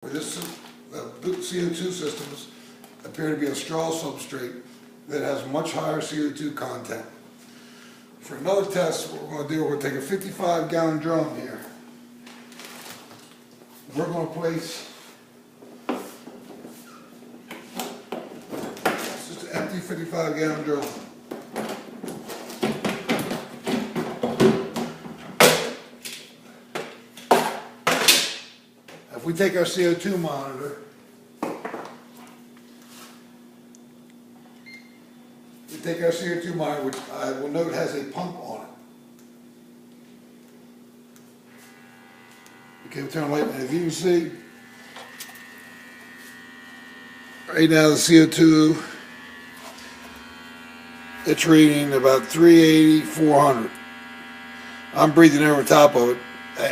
The CO2 systems appear to be a straw substrate that has much higher CO2 content. For another test, what we're going to do, we're going to take a 55-gallon drum here. We're going to place, it's just an empty 55-gallon drum. If we take our CO2 monitor, which I will note has a pump on it. Okay, we'll turn the light, and if you can see, right now the CO2, it's reading about 380, 400. I'm breathing over top of it.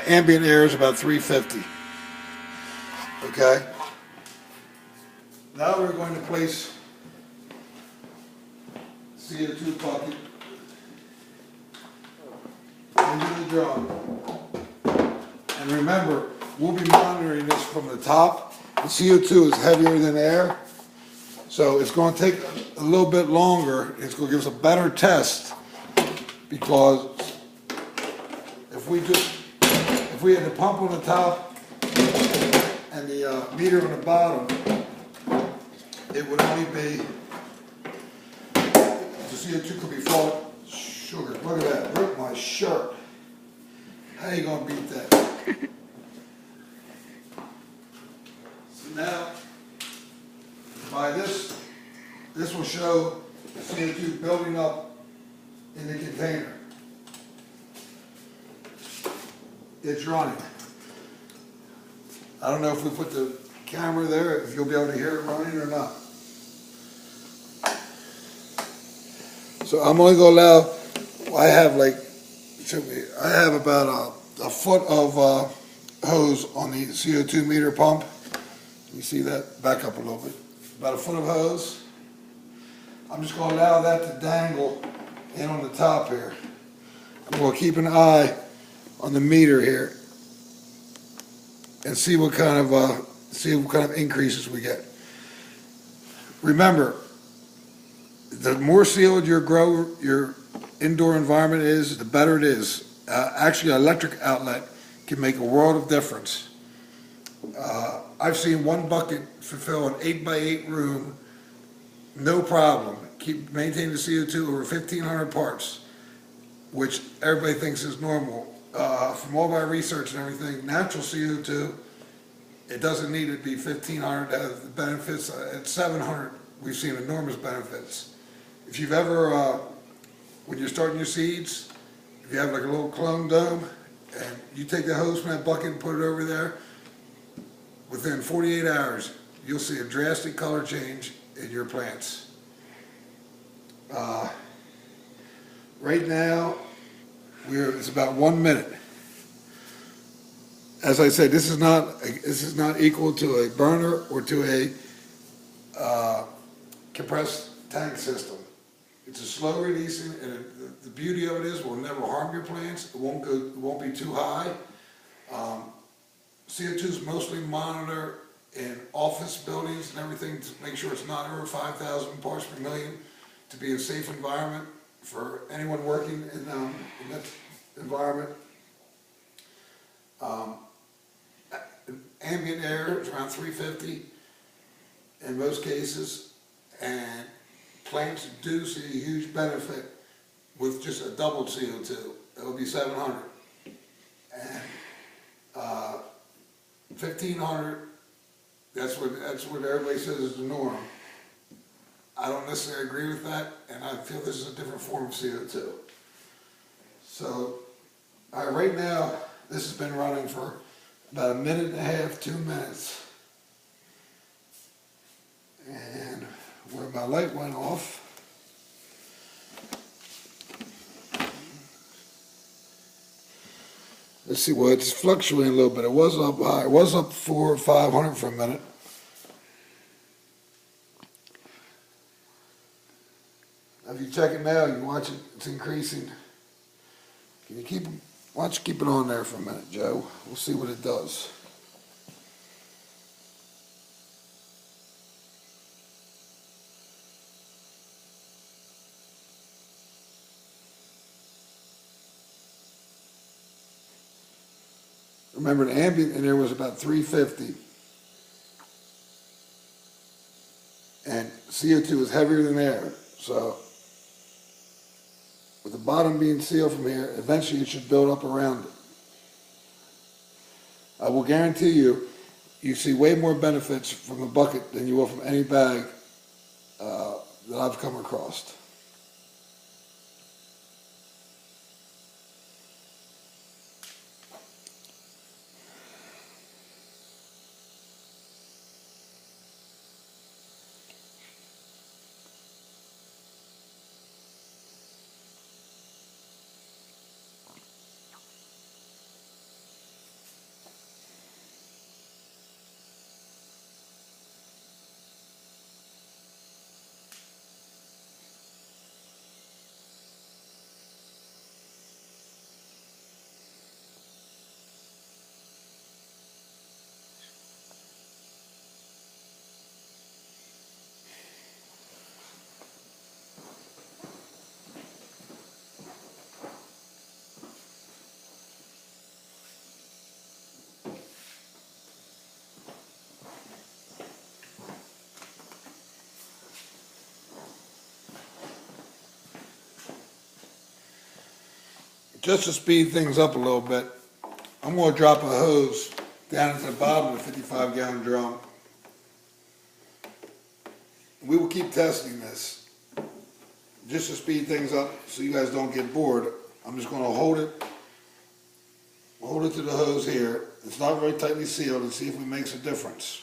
Ambient air is about 350. Okay? Now we're going to place CO2 bucket into the drum. And remember, we'll be monitoring this from the top. The CO2 is heavier than air, so it's going to take a little bit longer. It's going to give us a better test, because if we had the pump on the top and the meter on the bottom, it would only be, the CO2 could be falling. Sugar, look at that, broke my shirt. How you gonna beat that? So now, by this will show the CO2 building up in the container. It's running. I don't know if we put the camera there, if you'll be able to hear it running or not. So I'm only going to allow, I have about a foot of hose on the CO2 meter pump. You see that? Back up a little bit. About a foot of hose. I'm just going to allow that to dangle in on the top here. I'm going to keep an eye on the meter here and see what kind of increases we get. Remember, the more sealed your indoor environment is, the better it is. Actually, an electric outlet can make a world of difference. I've seen one bucket fulfill an 8x8 room, no problem. Maintain the CO2 over 1,500 parts, which everybody thinks is normal. From all my research and everything, natural CO2, it doesn't need to be 1,500 to have the benefits. At 700, we've seen enormous benefits. If you've ever, when you're starting your seeds, if you have like a little clone dome, and you take the hose from that bucket and put it over there, within 48 hours, you'll see a drastic color change in your plants. Right now, it's about 1 minute. As I said, this is not equal to a burner or to a compressed tank system. It's a slow releasing, and the beauty of it is, will never harm your plants. It won't be too high. CO2 is mostly monitored in office buildings and everything to make sure it's not over 5,000 parts per million, to be a safe environment for anyone working in that environment. Ambient air is around 350 in most cases, and plants do see a huge benefit with just a doubled CO2. It'll be 700. And 1,500, that's what everybody says is the norm. I don't necessarily agree with that, and I feel this is a different form of CO2. So, right now, this has been running for about 1.5 minutes, 2 minutes. And where my light went off, let's see, well, it's fluctuating a little bit. It was up high. It was up 400 or 500 for a minute. If you check it now, you watch it, it's increasing. Can you keep, why don't you keep it on there for a minute, Joe? We'll see what it does. Remember, the ambient in there was about 350. And CO2 is heavier than air. So with the bottom being sealed from here, eventually it should build up around it. I will guarantee you, you see way more benefits from a bucket than you will from any bag that I've come across. Just to speed things up a little bit, I'm going to drop a hose down at the bottom of the 55-gallon drum. We will keep testing this just to speed things up so you guys don't get bored. I'm just going to hold it to the hose here. It's not very tightly sealed, and see if it makes a difference.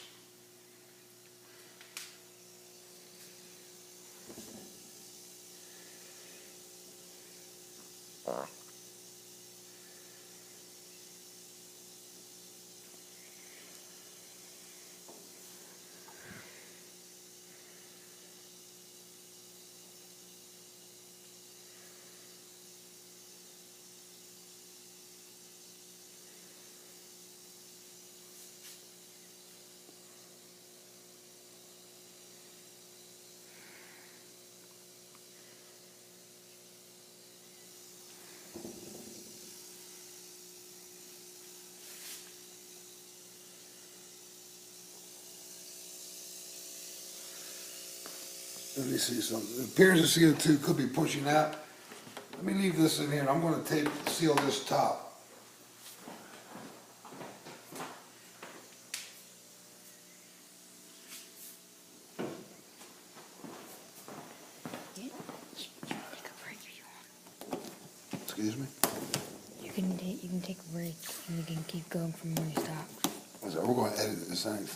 Let me see something. It appears the CO2 could be pushing out. Let me leave this in here. I'm going to seal this top. Excuse me? You can take a break and you can keep going from where you stopped. So we're going to edit this anyway.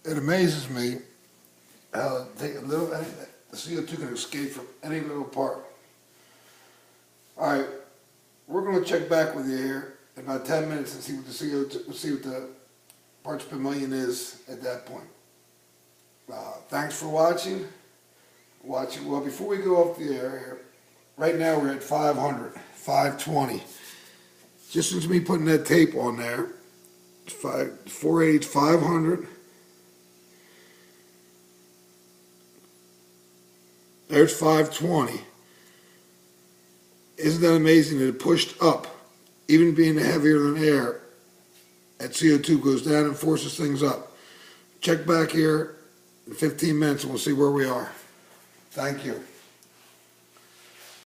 It amazes me how take a little, the CO2 can escape from any little part. All right, we're going to check back with you here in about 10 minutes and see what the CO2, see what the parts per million is at that point. Thanks for watching. Well, before we go off the air here, right now we're at 500, 520. Just since me putting that tape on there, 480, 500. There's 520. Isn't that amazing that it pushed up, even being heavier than air, that CO2 goes down and forces things up. Check back here in 15 minutes and we'll see where we are. Thank you.